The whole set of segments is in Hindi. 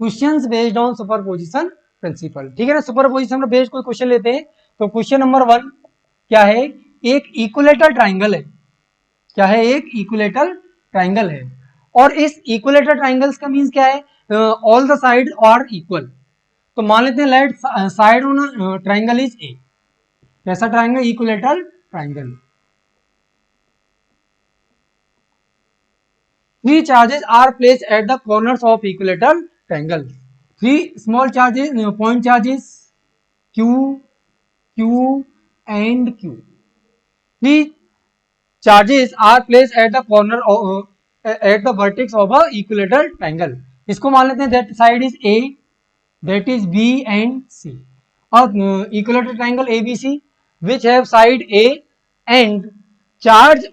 Questions based on superposition principle. ठीक है ना, सुपरपोजिशन पर बेस्ड कोई क्वेश्चन लेते हैं। तो क्वेश्चन नंबर 1 क्या है, एक इक्विलेटरल ट्राइंगल है। क्या है, एक इक्विलेटरल ट्राइंगल है, और इस इक्विलेटरल ट्राइंगल्स का मींस क्या है, all the side are equal. तो मान लेते हैं let side on triangle is A. कैसा triangle, equilateral triangle. 3 charges are placed at the corners of equilateral triangle. 3 small charges, point charges Q, Q and Q. 3 charges are placed at the corner of, at the vertex of a equilateral triangle. इसको मान लेते हैं that side is A, that is B and C. और equilateral triangle ABC which have side A and charge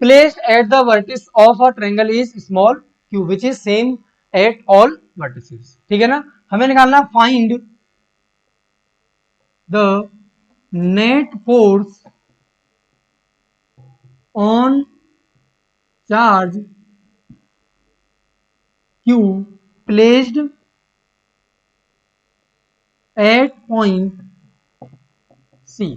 placed at the vertex of a triangle is small q which is same at all vertices. ठीक है ना, हमें निकालना find the net force on charge q placed at point C.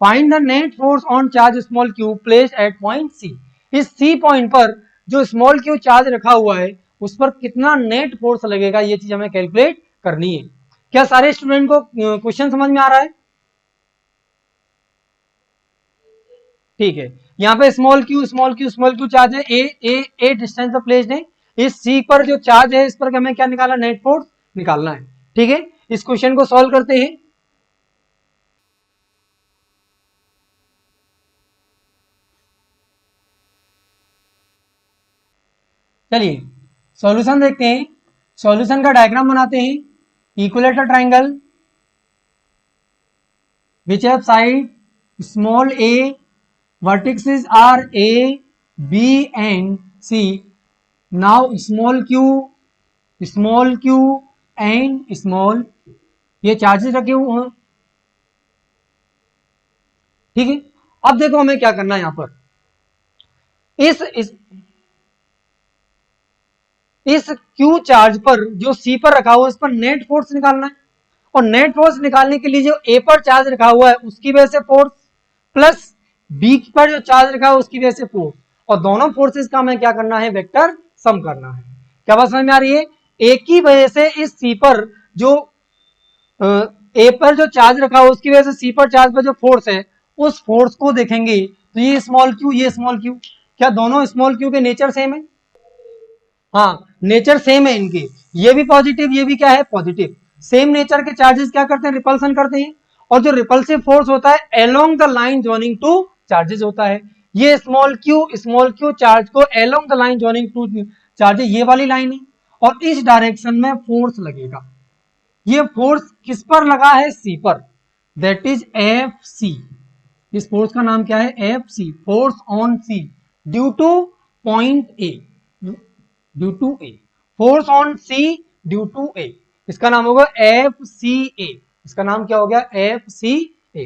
Find the net force on charge small Q placed at point C. इस सी पॉइंट पर जो स्मॉल क्यू चार्ज रखा हुआ है उस पर कितना नेट फोर्स लगेगा, ये चीज हमें कैलकुलेट करनी है। क्या सारे स्टूडेंट को क्वेश्चन समझ में आ रहा है? ठीक है, यहाँ पे स्मॉल क्यू चार्ज है, ए डिस्टेंस पर प्लेस्ड है। इस सी पर जो चार्ज है इस पर हमें क्या निकालना, नेट फोर्स निकालना है। ठीक है, इस क्वेश्चन को सॉल्व करते हैं। चलिए सॉल्यूशन देखते हैं, सॉल्यूशन का डायग्राम बनाते हैं। Equilateral triangle which have side small A, vertices are A, B and C. Now small q and small, ये चार्जेस रखे हुए हैं। ठीक है, अब देखो हमें क्या करना है यहां पर, इस Q चार्ज पर जो C पर रखा हुआ है उस पर नेट फोर्स निकालना है। और नेट फोर्स निकालने के लिए जो A पर चार्ज रखा हुआ है उसकी वजह से फोर्स प्लस B पर जो चार्ज रखा है उसकी वजह से फोर्स, और दोनों फोर्सेस का हमें क्या करना है, वेक्टर सम करना है। क्या बात समझ में आ रही है? A की वजह से इस C पर जो A पर जो चार्ज रखा हुआ उसकी वजह से C पर चार्ज पर जो फोर्स है उस फोर्स को देखेंगे। तो ये स्मॉल क्यू, ये स्मॉल क्यू, क्या दोनों स्मॉल क्यू के नेचर सेम है? हाँ, नेचर सेम है इनके, ये भी पॉजिटिव ये भी क्या है, पॉजिटिव। सेम नेचर के चार्जेस क्या करते हैं, रिपल्सन करते हैं। और जो रिपल्सिव फोर्स होता है along the line joining two charges होता है। ये स्मॉल क्यू चार्ज को along the line joining two charges, ये वाली लाइन है, और इस डायरेक्शन में फोर्स लगेगा। ये फोर्स किस पर लगा है, सी पर, दैट इज एफ सी। इस फोर्स का नाम क्या है, F C, force on C due to point A, due to A, force on C due to A, इसका नाम होगा एफ सी ए। इसका नाम क्या हो गया, एफ सी ए।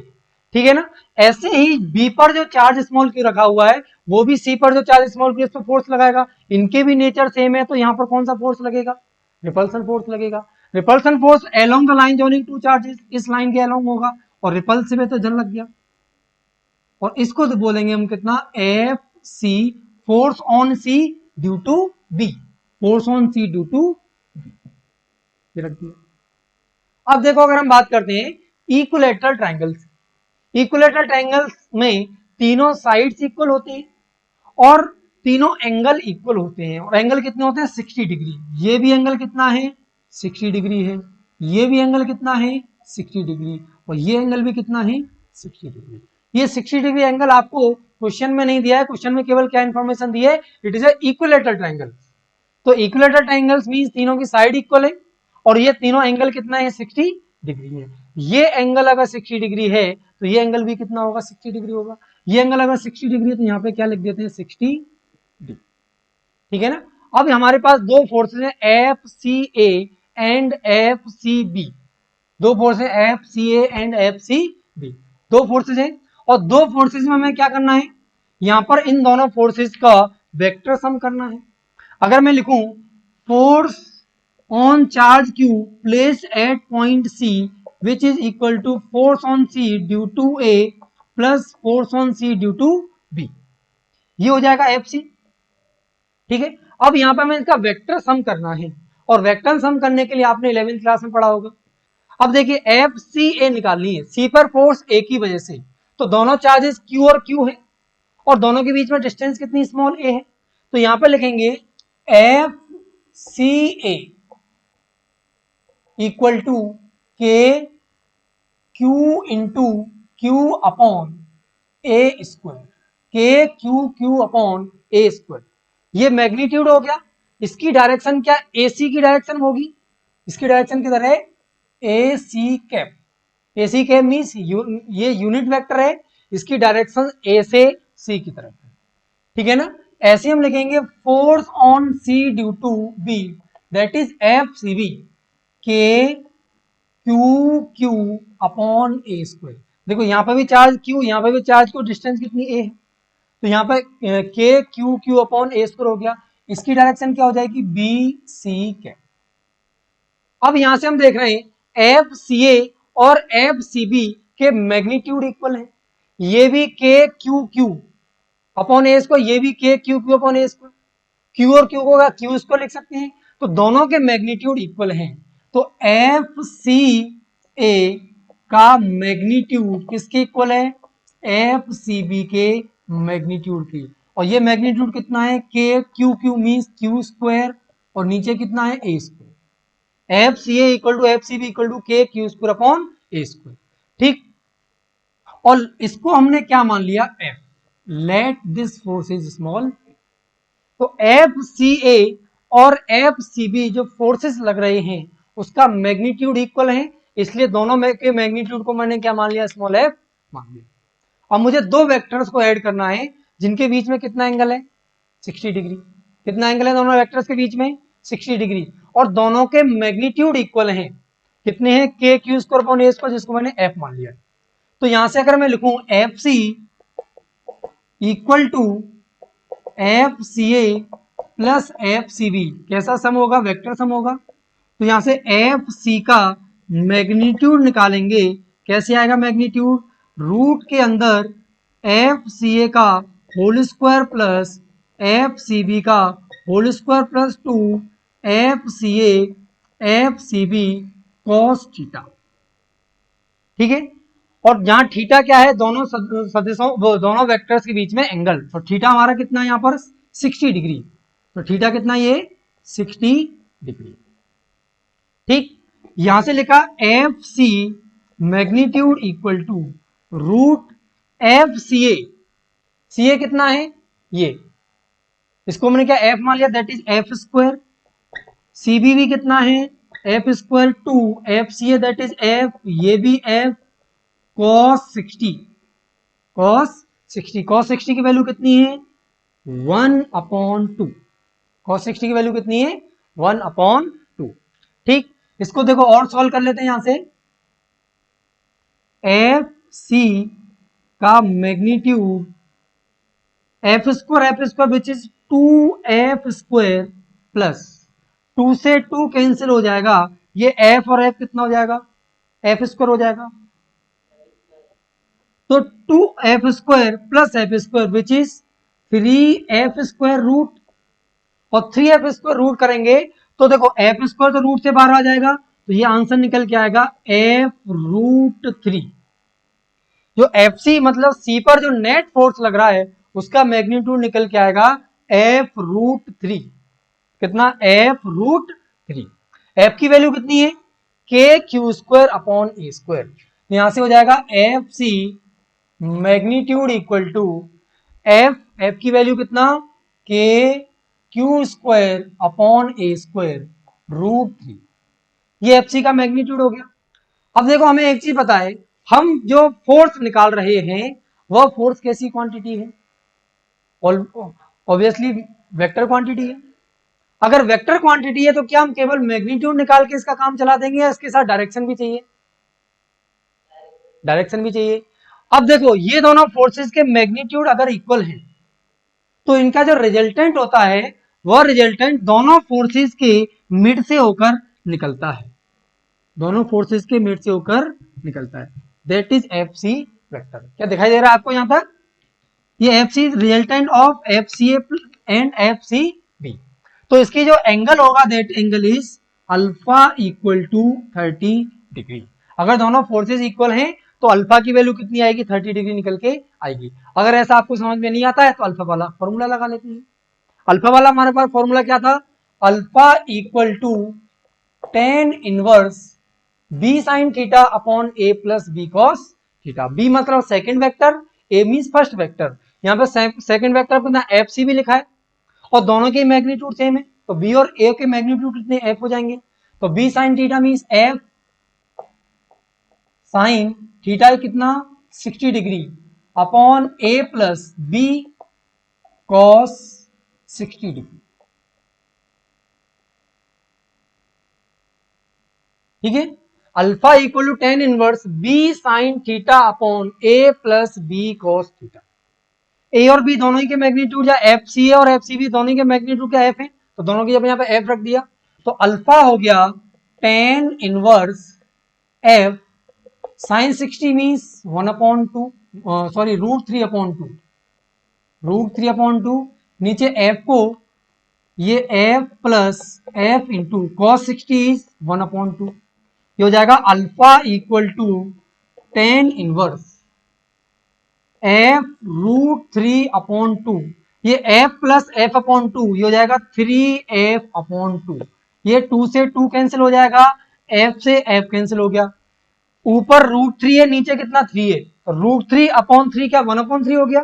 ठीक है ना, ऐसे ही बी पर जो चार्ज स्मॉल क्यू रखा हुआ है वो भी सी पर जो चार्ज स्मॉल क्यू इस पर फोर्स लगाएगा। इनके भी नेचर सेम है, तो यहाँ पर कौन सा फोर्स लगेगा, रिपल्सन फोर्स लगेगा। Repulsion force along the line joining two charges, इस लाइन के अलोंग होगा, और रिपल्सिव है तो जल लग गया। और इसको तो बोलेंगे हम कितना, F C, force on C due to B, force on C due to B, ये रख दिया। अब देखो अगर हम बात करते हैं इक्विलेटरल ट्राइंगल्स, इक्विलेटरल ट्राइंगल्स में तीनों साइड्स इक्वल होती हैं और तीनों एंगल इक्वल होते हैं। और एंगल कितने होते हैं, 60 डिग्री। ये भी एंगल कितना है, 60 डिग्री है। ये भी एंगल कितना है, 60 डिग्री। और ये एंगल भी कितना है, 60 डिग्री। ये 60 डिग्री एंगल आपको क्वेश्चन में नहीं दिया है, क्वेश्चन में केवल क्या इंफॉर्मेशन दी है, it is a equilateral triangle. तो इक्विलेटरल ट्राइंगल्स मींस तीनों की साइड इक्वल है और ये तीनों एंगल कितना है, 60 डिग्री है। ये एंगल अगर 60 डिग्री है तो ये एंगल भी कितना होगा, 60 डिग्री होगा। ये एंगल अगर 60 डिग्री है तो यहाँ पे क्या लिख देते हैं, 60 डिग्री। ठीक है ना। अब हमारे पास दो फोर्सेस हैं, F C A and F C B. दो फोर्स है, F C A and F C B, दो फोर्सेस हैं। और दो फोर्सेस में हमें क्या करना है, यहां पर इन दोनों फोर्सेस का वेक्टर सम करना है। अगर मैं लिखूं force on charge q placed at point c which is equal to force on c due to a plus force on c due to b। ये हो जाएगा एफ सी। ठीक है, अब यहां पर हमें इसका वेक्टर सम करना है, और वेक्टर सम करने के लिए आपने 11th क्लास में पढ़ा होगा। अब देखिए एफ सी ए निकालनी है, सी पर फोर्स ए की वजह से, तो दोनों चार्जेस क्यू और क्यू है, और दोनों के बीच में डिस्टेंस कितनी स्मॉल ए है, तो यहां पर लिखेंगे F C A equal to K Q into Q upon A square, K Q Q upon A square. ये मैग्नीट्यूड हो गया, इसकी डायरेक्शन क्या ए सी की डायरेक्शन होगी, इसकी डायरेक्शन किधर है ए सी कैप, ए सी कैप मीन्स ये यूनिट वेक्टर है, इसकी डायरेक्शन ए से सी की तरफ है। ठीक है ना, ऐसे हम लिखेंगे force on C due to B that is F C B K Q Q upon A square. देखो यहाँ पर भी चार्ज क्यू, यहाँ पर भी चार्ज क्यू, डिस्टेंस कितनी ए है, तो यहाँ पर के Q Q upon A square हो गया, इसकी डायरेक्शन क्या हो जाएगी बी सी कैप। अब यहां से हम देख रहे हैं एफ सी ए और एफ सी बी के मैग्नीट्यूड इक्वल है, ये भी के Q Q upon A square, ये भी के Q Q upon A square, Q और क्यू होगा क्यू स्क्वायर लिख सकते हैं, तो दोनों के मैग्नीट्यूड इक्वल हैं। तो एफ सी ए का मैग्नीट्यूड किसके इक्वल है, एफ सी बी के मैग्नीट्यूड की, और ये मैग्नीट्यूड कितना है K Q Q means Q square, और नीचे कितना है A square. F C A equal to F C B equal to K Q square upon A square. ठीक, और इसको हमने क्या मान लिया F, let this force is small. तो एफ सी ए और एफ सी बी जो फोर्सेस लग रहे हैं उसका मैग्नीट्यूड इक्वल है, इसलिए दोनों के मैग्नीट्यूड को मैंने क्या मान लिया स्मॉल एफ मान लिया। अब मुझे दो वेक्टर्स को ऐड करना है जिनके बीच में कितना एंगल है 60 डिग्री, कितना एंगल है दोनों वेक्टर्स के बीच में 60 डिग्री, और दोनों के मैग्नीट्यूड इक्वल हैं, कितने हैं के Q square upon A square, जिसको मैंने एफ मान लिया। तो यहां से अगर मैं लिखूं F C equal to F C A plus F C B, कैसा सम होगा वेक्टर सम होगा, तो यहां से एफ सी का मैग्नीट्यूड निकालेंगे, कैसे आएगा मैग्नीट्यूड, रूट के अंदर एफ सी ए का whole square plus F C B का whole square plus 2 F C A F C B cos theta. ठीक है, और यहां थीटा क्या है, दोनों सदिशों दोनों वेक्टर्स के बीच में एंगल, तो थीटा हमारा कितना है यहाँ पर 60 डिग्री, तो थीटा कितना ये 60 डिग्री। ठीक, यहां से लिखा F C magnitude equal to root F C A कितना है ये, इसको मैंने क्या एफ मान लिया that is F square, CB भी कितना है F square to F C A that is F, ये भी एफ कॉस 60, कॉस 60 की वैल्यू कितनी है 1/2, कॉस 60 की वैल्यू कितनी है 1/2। ठीक, इसको देखो और सॉल्व कर लेते हैं यहां से, एफ सी का magnitude F square which is 2f square plus 2 से 2 कैंसिल हो जाएगा, ये f और f कितना हो जाएगा f स्क्वायर हो जाएगा, तो 2f square plus f square which is 3f square root, और 3f स्क्वायर रूट करेंगे तो देखो f स्क्वायर तो रूट से बाहर आ जाएगा, तो ये आंसर निकल के आएगा f√3। जो FC मतलब C पर जो नेट फोर्स लग रहा है उसका मैग्नीट्यूड निकल के आएगा f√3, कितना f√3। f की वैल्यू कितनी है K Q square upon A square, यहां से हो जाएगा F C magnitude equal to F की वैल्यू कितना K Q square upon A square √3, ये एफ सी का मैग्नीट्यूड हो गया। अब देखो हमें एक चीज पता है, हम जो फोर्स निकाल रहे हैं वह फोर्स कैसी क्वांटिटी है, ऑब्वियसली वेक्टर क्वांटिटी है। अगर वेक्टर क्वांटिटी है तो क्या हम केवल मैग्नीट्यूड निकाल के इसका काम चला देंगे या इसके साथ डायरेक्शन भी चाहिए, डायरेक्शन भी चाहिए। अब देखो ये दोनों फोर्सेस के मैग्नीट्यूड अगर इक्वल हैं तो इनका जो रिजल्टेंट होता है वह रिजल्टेंट दोनों फोर्सेस के मिड से होकर निकलता है, दोनों फोर्सेस के मिड से होकर निकलता है, that is F C vector. क्या दिखाई दे रहा है आपको यहां तक? ये F C resultant of F C and F C B. तो इसकी जो एंगल होगा that angle is alpha equal to 30 degree. अगर दोनों फोर्सेस इक्वल हैं तो अल्फा की वैल्यू कितनी आएगी? 30 डिग्री निकल के आएगी। अगर ऐसा आपको समझ में नहीं आता है तो अल्फा वाला फॉर्मूला लगा लेते हैं। अल्फा वाला हमारे पास फॉर्मूला क्या था? Alpha equal to tan inverse B sine theta upon A plus B cos theta. B मतलब second vector, A means first vector. यहाँ पे सेकंड वेक्टर पर एफ सी भी लिखा है और दोनों के मैग्नीट्यूड सेम है, तो बी और ए के मैग्नीट्यूड कितने? एफ हो जाएंगे। तो B sine theta means F sine theta कितना? 60 degree upon A plus B cos 60 degree. ठीक है, alpha equal to tan inverse B sine theta upon A plus B cos theta. A और बी दोनों ही के मैग्नीट्यूड या एफ सी है और एफ सी बी दोनों के मैग्नीट्यूड क्या एफ है, तो दोनों की जब यहाँ पे एफ रख दिया तो अल्फा हो गया tan inverse F sine 60 means 1/2 sorry √3/2, √3/2 नीचे एफ को ये F plus F into cos 60 is 1/2। ये हो जाएगा alpha equal to tan inverse F √3/2। ये F plus F upon two ये हो जाएगा 3f/2। ये 2 से 2 कैंसिल हो जाएगा, एफ से एफ कैंसिल हो गया। ऊपर √3 है, नीचे कितना 3 है, तो √3/3 क्या 1/3 हो गया।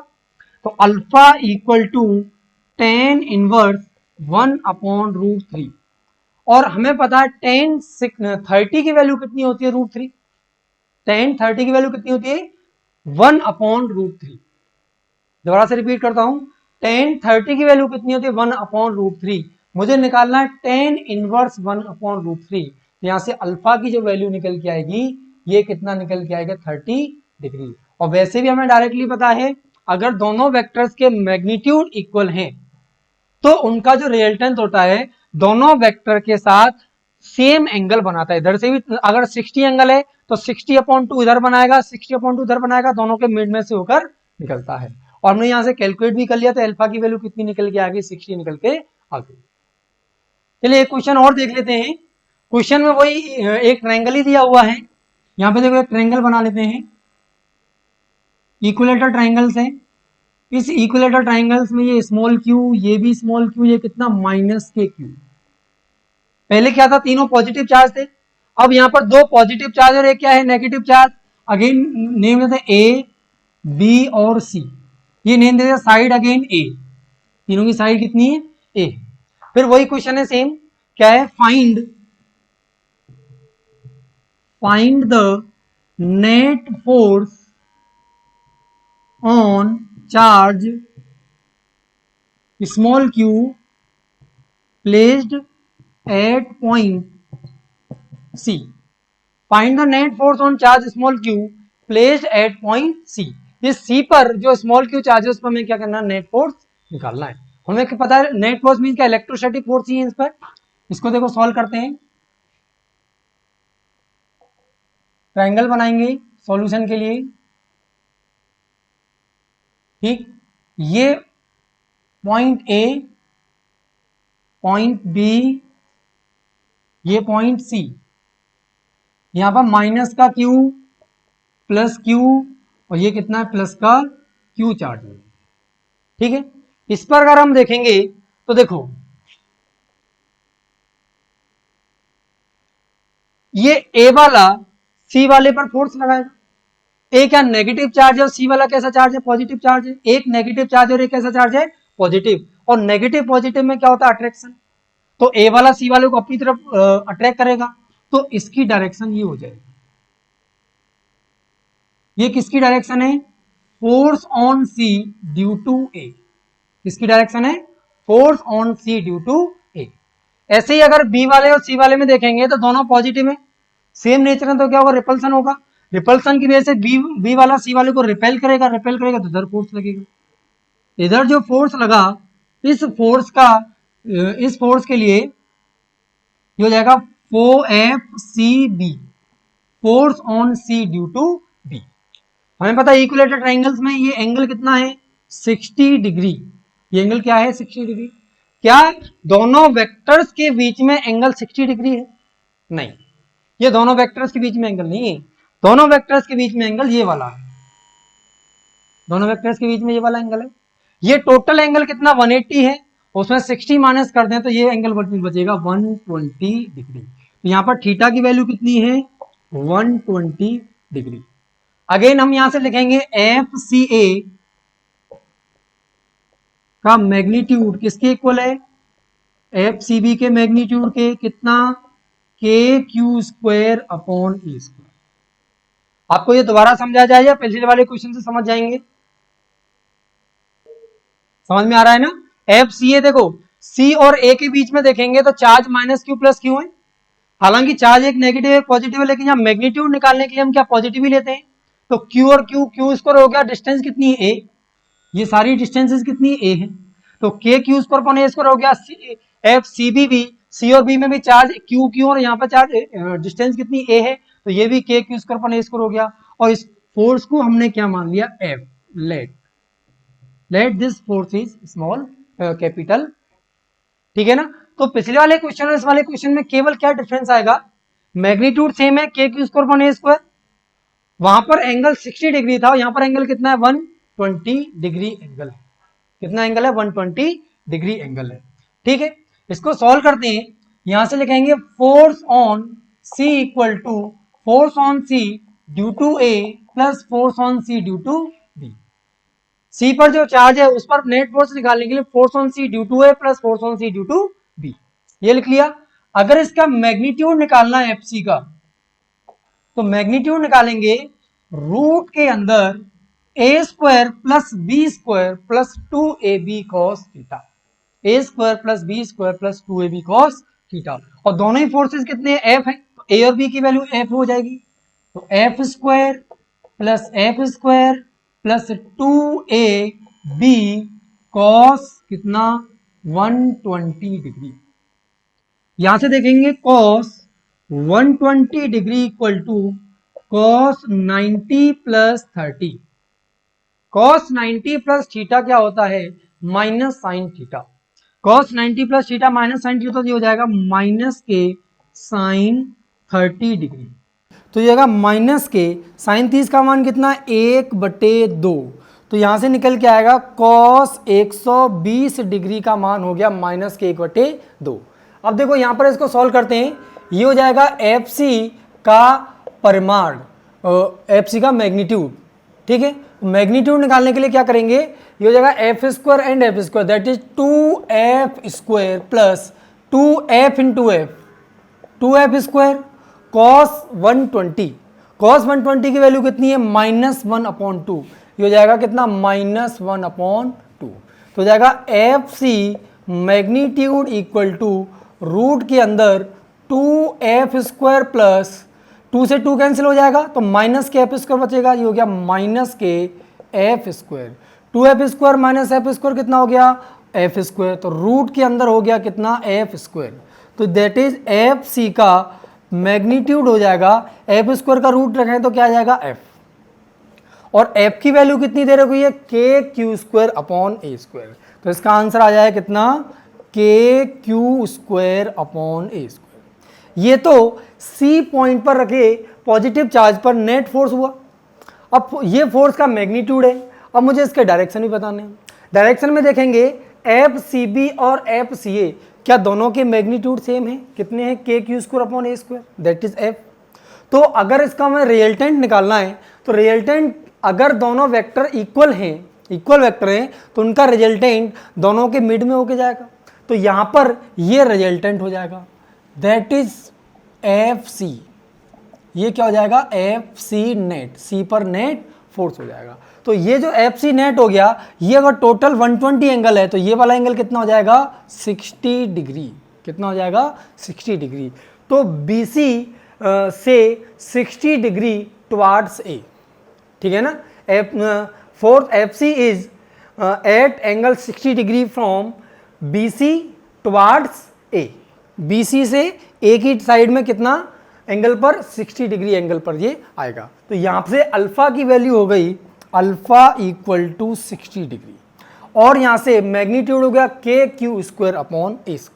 तो alpha equal to tan inverse 1/√3। और हमें पता है टेन 30 की वैल्यू कितनी होती है? √3। टेन 30 की वैल्यू कितनी होती है? 1/√3। दोबारा से रिपीट करता हूं, टेन 30 की वैल्यू कितनी होती है? 1/√3। मुझे निकालना है टेन इनवर्स 1/√3। यहां से अल्फा की जो वैल्यू निकल के आएगी ये कितना निकल के आएगा? 30 डिग्री। और वैसे भी हमें डायरेक्टली पता है अगर दोनों वेक्टर्स के मैग्नीट्यूड इक्वल हैं तो उनका जो रिजल्टेंट होता है दोनों वेक्टर के साथ सेम एंगल बनाता है। इधर से भी अगर 60 एंगल है तो 60/2 इधर बनाएगा, 60/2 इधर बनाएगा, दोनों के मिड में से होकर निकलता है। और हमने यहां से कैलकुलेट भी कर लिया तो अल्फा की वैल्यू कितनी निकल के आ गई? 60 निकल के आ गई। चलिए एक क्वेश्चन और देख लेते हैं। क्वेश्चन में वही एक ट्रायंगल ही दिया हुआ है। यहाँ पे देखो एक ट्रायंगल बना लेते हैं, इक्विलेटरल ट्रायंगल्स है। इस इक्विलेटरल ट्रायंगल्स में ये स्मॉल क्यू, ये भी स्मॉल क्यू, ये कितना -kq। पहले क्या था? तीनों पॉजिटिव चार्ज थे। अब यहाँ पर दो पॉजिटिव चार्ज और एक क्या है? Negative charge. अगेन नेम देते ए बी और सी। ये नेम देते साइड अगेन ए, तीनों की साइड कितनी है? ए। फिर वही क्वेश्चन है सेम, क्या है? Find the net force on charge small Q placed at point C. Find the net force on charge small Q placed at point C. ये सी पर जो स्मॉल क्यू चार्ज है उस पर हमें क्या करना है? नेट फोर्स निकालना है। हमें क्या पता है? नेट फोर्स मीन क्या? इलेक्ट्रोस्टैटिक फोर्स ही है इस पर। इसको देखो सॉल्व करते हैं, ट्रायंगल बनाएंगे सॉल्यूशन के लिए। ठीक, ये पॉइंट ए, पॉइंट बी, ये पॉइंट सी। यहां पर माइनस का क्यू प्लस क्यू और ये कितना है? प्लस का क्यू चार्ज है। ठीक है, इस पर अगर हम देखेंगे तो देखो ये ए वाला सी वाले पर फोर्स लगाएगा। ए क्या? नेगेटिव चार्ज है और सी वाला कैसा चार्ज है? पॉजिटिव चार्ज है। एक नेगेटिव चार्ज और एक कैसा चार्ज है? पॉजिटिव। और नेगेटिव पॉजिटिव में क्या होता है? अट्रैक्शन। तो ए वाला सी वाले को अपनी तरफ अट्रैक्ट करेगा, तो इसकी डायरेक्शन ये हो जाएगी। ये किसकी डायरेक्शन है? Force on C due to A. किसकी डायरेक्शन है? Force on C due to A. ऐसे ही अगर बी वाले और सी वाले में देखेंगे तो दोनों पॉजिटिव है, सेम नेचर है, तो क्या होगा? रिपल्सन होगा। रिपल्सन की वजह से बी वाला सी वाले को रिपेल करेगा, रिपेल करेगा तो इधर फोर्स लगेगा। इधर जो फोर्स लगा इस फोर्स का इस फोर्स के लिए ये हो जाएगा 4FCB, force on C due to B. हमें पता है इक्विलेटरल ट्रायंगल्स में ये एंगल कितना है 60 डिग्री। ये एंगल क्या है 60 डिग्री। क्या दोनों वेक्टर्स के बीच में एंगल 60 डिग्री है? नहीं, ये दोनों वेक्टर्स के बीच में एंगल नहीं है। दोनों वेक्टर्स के बीच में एंगल ये वाला है, दोनों वेक्टर्स के बीच में ये वाला एंगल है। ये टोटल एंगल कितना 180 है, उसमें 60 माइनस कर दें तो ये एंगल बचेगा 120 डिग्री। तो यहाँ पर थीटा की वैल्यू कितनी है 120 डिग्री। अगेन हम यहां से लिखेंगे FCA का मैग्नीट्यूड किसके इक्वल है, FCB के मैग्नीट्यूड के कितना KQ² अपॉन E²। आपको ये दोबारा समझा जाए या पिछले वाले क्वेश्चन से समझ जाएंगे? समझ में आ रहा है ना। FCA देखो C और A के बीच में देखेंगे तो charge minus Q plus Q है। हालांकि चार्ज एक नेगेटिव एक पॉजिटिव है, लेकिन यहाँ मैग्नीट्यूड निकालने के लिए हम क्या पॉजिटिव ही लेते हैं। तो Q और Q² हो गया, डिस्टेंस कितनी है A, ये सारी डिस्टेंसेस कितनी A है, तो KQ² अपॉन A² हो गया। FCB भी C और B में भी चार्ज Q और यहाँ पर चार्ज डिस्टेंस कितनी A है, तो ये भी KQ² अपॉन A² हो गया। और इस फोर्स को हमने क्या मान लिया F, late this force is small capital, ठीक है ना। तो पिछले वाले क्वेश्चन और इस वाले क्वेश्चन में केवल क्या डिफरेंस आएगा, मैग्नीट्यूड सेम है KQ² अपॉन A², वहां पर एंगल 60 डिग्री था, यहाँ पर एंगल कितना है 120 डिग्री एंगल है। कितना एंगल है 120 डिग्री एंगल है, ठीक है। इसको सॉल्व करते हैं, यहां से लिखेंगे force on C equal to force on C due to A plus force on C due to B। C पर जो चार्ज है उस पर नेट फोर्स निकालने के लिए force on C due to A plus force on C due to B, ये लिख लिया। अगर इसका मैग्नीट्यूड निकालना है FC का, तो मैग्नीट्यूड निकालेंगे रूट के अंदर A² plus B² plus 2AB cos theta, A² plus B² plus 2AB cos theta. और दोनों ही फोर्सेस कितने F है, तो A और B की वैल्यू F हो जाएगी, तो F² plus F² plus 2AB cos कितना 120 डिग्री। यहां से देखेंगे cos 120 degree equal to cos 90 plus 30। cos 90 plus theta क्या होता है minus sine theta. cos 90 plus theta minus sine theta, तो ये हो जाएगा माइनस के साइन 30 डिग्री। तो ये आएगा माइनस के साइन 30 का मान कितना 1/2, तो यहां से निकल के आएगा cos 120 डिग्री का मान हो गया माइनस के 1/2। अब देखो यहां पर इसको सॉल्व करते हैं, ये हो जाएगा FC का परिमाण, FC का मैग्नीट्यूड, ठीक है। मैग्नीट्यूड निकालने के लिए क्या करेंगे, ये हो जाएगा F² and F² that is 2F² plus 2F into F, 2F² cos 120, cos 120 की वैल्यू कितनी है -1/2, ये हो जाएगा कितना -1/2। तो हो जाएगा FC magnitude equal to root के अंदर 2F² प्लस 2 से 2 कैंसिल हो जाएगा तो माइनस के F² बचेगा, ये हो गया माइनस के F²। 2F² माइनस F² कितना हो गया F², तो रूट के अंदर हो गया कितना F², तो दैट इज FC का मैग्नीट्यूड हो जाएगा, F² का रूट रखें तो क्या आ जाएगा F, और F की वैल्यू कितनी दे रखी है KQ² अपॉन A², तो इसका आंसर आ जाएगा कितना KQ² अपॉन A²। ये तो C पॉइंट पर रखे पॉजिटिव चार्ज पर नेट फोर्स हुआ। अब ये फोर्स का मैग्नीट्यूड है, अब मुझे इसके डायरेक्शन भी बताने हैं। डायरेक्शन में देखेंगे FCB और FCA क्या दोनों के मैग्नीट्यूड सेम है, कितने हैं KQ² upon A² that is F। तो अगर इसका हमें रिजल्टेंट निकालना है, तो रिजल्टेंट अगर दोनों वेक्टर इक्वल हैं, इक्वल वेक्टर हैं, तो उनका रिजल्टेंट दोनों के मिड में होके जाएगा, तो यहाँ पर ये रिजल्टेंट हो जाएगा दैट इज FC। ये क्या हो जाएगा FC नेट, C पर नेट फोर्स हो जाएगा। तो ये जो FC नेट हो गया, ये अगर टोटल 120 एंगल है तो ये वाला एंगल कितना हो जाएगा 60 डिग्री, कितना हो जाएगा 60 डिग्री। तो BC से 60 डिग्री टुवार्ड्स A, ठीक है ना। Fourth FC is at angle 60 degree from BC towards A, BC से ए की साइड में कितना एंगल पर, 60 डिग्री एंगल पर ये आएगा। तो यहां से अल्फा की वैल्यू हो गई अल्फा इक्वल टू 60 डिग्री, और यहां से मैग्नीट्यूड हो गया k² अपॉन a²।